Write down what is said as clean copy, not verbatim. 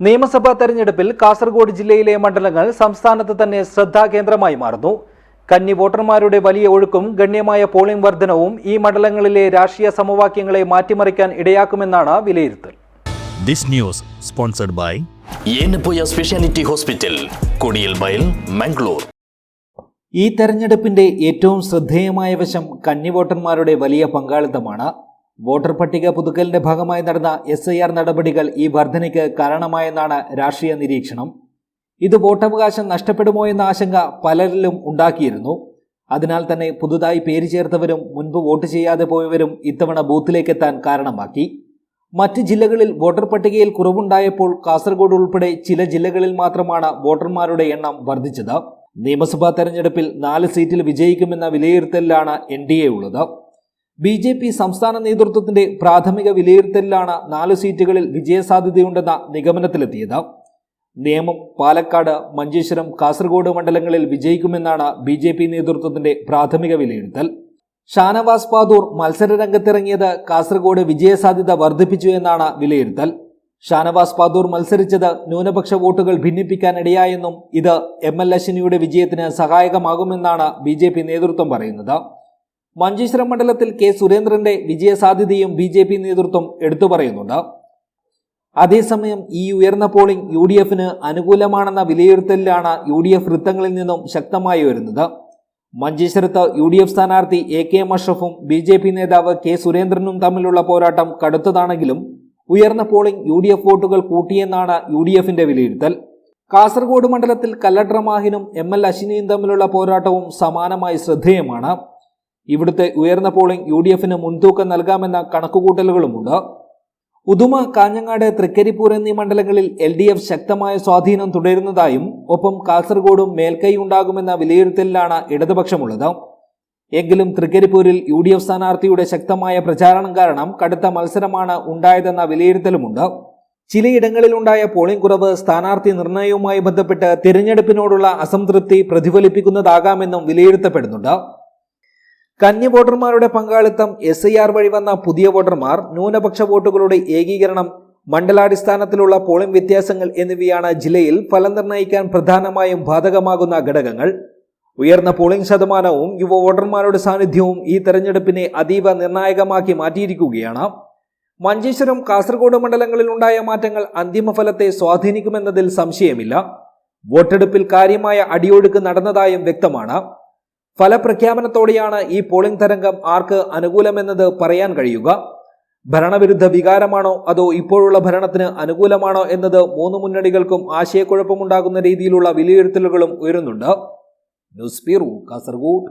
നിയമസഭാ തെരഞ്ഞെടുപ്പിൽ കാസർഗോഡ് ജില്ലയിലെ മണ്ഡലങ്ങൾ സംസ്ഥാനത്ത് തന്നെ ശ്രദ്ധാകേന്ദ്രമായി മാറുന്നു. കന്നി വോട്ടർമാരുടെ വലിയ ഒഴുക്കും ഗണ്യമായ പോളിംഗ് വർധനവും ഈ മണ്ഡലങ്ങളിലെ രാഷ്ട്രീയ സമവാക്യങ്ങളെ മാറ്റിമറിക്കാൻ ഇടയാക്കുമെന്നാണ് വിലയിരുത്തൽ. This news sponsored by speciality hospital, Kodialbail, Mangalore. ഈ തെരഞ്ഞെടുപ്പിന്റെ ഏറ്റവും ശ്രദ്ധേയമായ വശം കന്നി വോട്ടർമാരുടെ വലിയ പങ്കാളിത്തമാണ്. വോട്ടർ പട്ടിക പുതുക്കലിന്റെ ഭാഗമായി നടന്ന SIR നടപടികൾ ഈ വർധനയ്ക്ക് കാരണമായെന്നാണ് രാഷ്ട്രീയ നിരീക്ഷണം. ഇത് വോട്ടവകാശം നഷ്ടപ്പെടുമോ എന്ന ആശങ്ക പലരിലും ഉണ്ടാക്കിയിരുന്നു. അതിനാൽ തന്നെ പുതുതായി പേര് ചേർത്തവരും മുൻപ് വോട്ട് ചെയ്യാതെ പോയവരും ഇത്തവണ ബൂത്തിലേക്കെത്താൻ കാരണമാക്കി. മറ്റ് ജില്ലകളിൽ വോട്ടർ പട്ടികയിൽ കുറവുണ്ടായപ്പോൾ കാസർഗോഡ് ഉൾപ്പെടെ ചില ജില്ലകളിൽ മാത്രമാണ് വോട്ടർമാരുടെ എണ്ണം വർദ്ധിച്ചത്. നിയമസഭാ തെരഞ്ഞെടുപ്പിൽ 4 സീറ്റിൽ വിജയിക്കുമെന്ന വിലയിരുത്തലിലാണ് NDA ഉള്ളത്. BJP സംസ്ഥാന നേതൃത്വത്തിന്റെ പ്രാഥമിക വിലയിരുത്തലിലാണ് 4 സീറ്റുകളിൽ വിജയസാധ്യതയുണ്ടെന്ന നിഗമനത്തിലെത്തിയത്. നേമം, പാലക്കാട്, മഞ്ചേശ്വരം, കാസർഗോഡ് മണ്ഡലങ്ങളിൽ വിജയിക്കുമെന്നാണ് BJP നേതൃത്വത്തിന്റെ പ്രാഥമിക വിലയിരുത്തൽ. ഷാനവാസ് പാദൂർ മത്സര രംഗത്തിറങ്ങിയത് കാസർഗോഡ് വിജയസാധ്യത വർദ്ധിപ്പിച്ചു എന്നാണ് വിലയിരുത്തൽ. ഷാനവാസ് പാദൂർ മത്സരിച്ചത് ന്യൂനപക്ഷ വോട്ടുകൾ ഭിന്നിപ്പിക്കാനിടയായെന്നും ഇത് ML അശ്വിനിയുടെ വിജയത്തിന് സഹായകമാകുമെന്നാണ് BJP നേതൃത്വം പറയുന്നത്. മഞ്ചേശ്വരം മണ്ഡലത്തിൽ K സുരേന്ദ്രന്റെ വിജയസാധ്യതയും BJP നേതൃത്വം എടുത്തു പറയുന്നുണ്ട്. അതേസമയം ഈ ഉയർന്ന പോളിംഗ് UDFന് അനുകൂലമാണെന്ന വിലയിരുത്തലിലാണ് UDF വൃത്തങ്ങളിൽ നിന്നും ശക്തമായി വരുന്നത്. മഞ്ചേശ്വരത്ത് UDF സ്ഥാനാർത്ഥി AKM അഷ്റഫും BJP നേതാവ് K സുരേന്ദ്രനും തമ്മിലുള്ള പോരാട്ടം കടുത്തതാണെങ്കിലും ഉയർന്ന പോളിംഗ് UDF വോട്ടുകൾ കൂട്ടിയെന്നാണ് UDFന്റെ വിലയിരുത്തൽ. കാസർഗോഡ് മണ്ഡലത്തിൽ കല്ലട്ര മാഹിനും ML അശ്വിനിയും തമ്മിലുള്ള പോരാട്ടവും സമാനമായി ശ്രദ്ധേയമാണ്. ഇവിടുത്തെ ഉയർന്ന പോളിംഗ് UDFന് മുൻതൂക്കം നൽകാമെന്ന കണക്കുകൂട്ടലുകളുമുണ്ട്. ഉദുമ, കാഞ്ഞങ്ങാട്, തൃക്കരിപ്പൂർ എന്നീ മണ്ഡലങ്ങളിൽ LDF ശക്തമായ സ്വാധീനം തുടരുന്നതായും ഒപ്പം കാസർഗോഡും മേൽക്കൈ ഉണ്ടാകുമെന്ന വിലയിരുത്തലിലാണ് ഇടതുപക്ഷമുള്ളത്. എങ്കിലും തൃക്കരിപ്പൂരിൽ UDF സ്ഥാനാർത്ഥിയുടെ ശക്തമായ പ്രചാരണം കാരണം കടുത്ത മത്സരമാണ് ഉണ്ടായതെന്ന വിലയിരുത്തലുമുണ്ട്. ചിലയിടങ്ങളിലുണ്ടായ പോളിംഗ് കുറവ് സ്ഥാനാർത്ഥി നിർണയവുമായി ബന്ധപ്പെട്ട് തിരഞ്ഞെടുപ്പിനോടുള്ള അസംതൃപ്തി പ്രതിഫലിപ്പിക്കുന്നതാകാമെന്നും വിലയിരുത്തപ്പെടുന്നുണ്ട്. കന്നി വോട്ടർമാരുടെ പങ്കാളിത്തം, SIR വഴി വന്ന പുതിയ വോട്ടർമാർ, ന്യൂനപക്ഷ വോട്ടുകളുടെ ഏകീകരണം, മണ്ഡലാടിസ്ഥാനത്തിലുള്ള പോളിംഗ് വ്യത്യാസങ്ങൾ എന്നിവയാണ് ജില്ലയിൽ ഫലം നിർണ്ണയിക്കാൻ പ്രധാനമായും ബാധകമാകുന്ന ഘടകങ്ങൾ. ഉയർന്ന പോളിംഗ് ശതമാനവും യുവ വോട്ടർമാരുടെ സാന്നിധ്യവും ഈ തെരഞ്ഞെടുപ്പിനെ അതീവ നിർണായകമാക്കി മാറ്റിയിരിക്കുകയാണ്. മഞ്ചേശ്വരം, കാസർഗോഡ് മണ്ഡലങ്ങളിൽ ഉണ്ടായ മാറ്റങ്ങൾ അന്തിമഫലത്തെ സ്വാധീനിക്കുമെന്നതിൽ സംശയമില്ല. വോട്ടെടുപ്പിൽ കാര്യമായ അടിയൊഴുക്ക് നടന്നതായും വ്യക്തമാണ്. ഫലപ്രഖ്യാപനത്തോടെയാണ് ഈ പോളിംഗ് തരംഗം ആർക്ക് അനുകൂലമെന്നത് പറയാൻ കഴിയുക. ഭരണവിരുദ്ധ വികാരമാണോ അതോ ഇപ്പോഴുള്ള ഭരണത്തിന് അനുകൂലമാണോ എന്നത് 3 മുന്നണികൾക്കും ആശയക്കുഴപ്പമുണ്ടാകുന്ന രീതിയിലുള്ള വിലയിരുത്തലുകളും ഉയരുന്നുണ്ട്. News bureau, Kasaragod.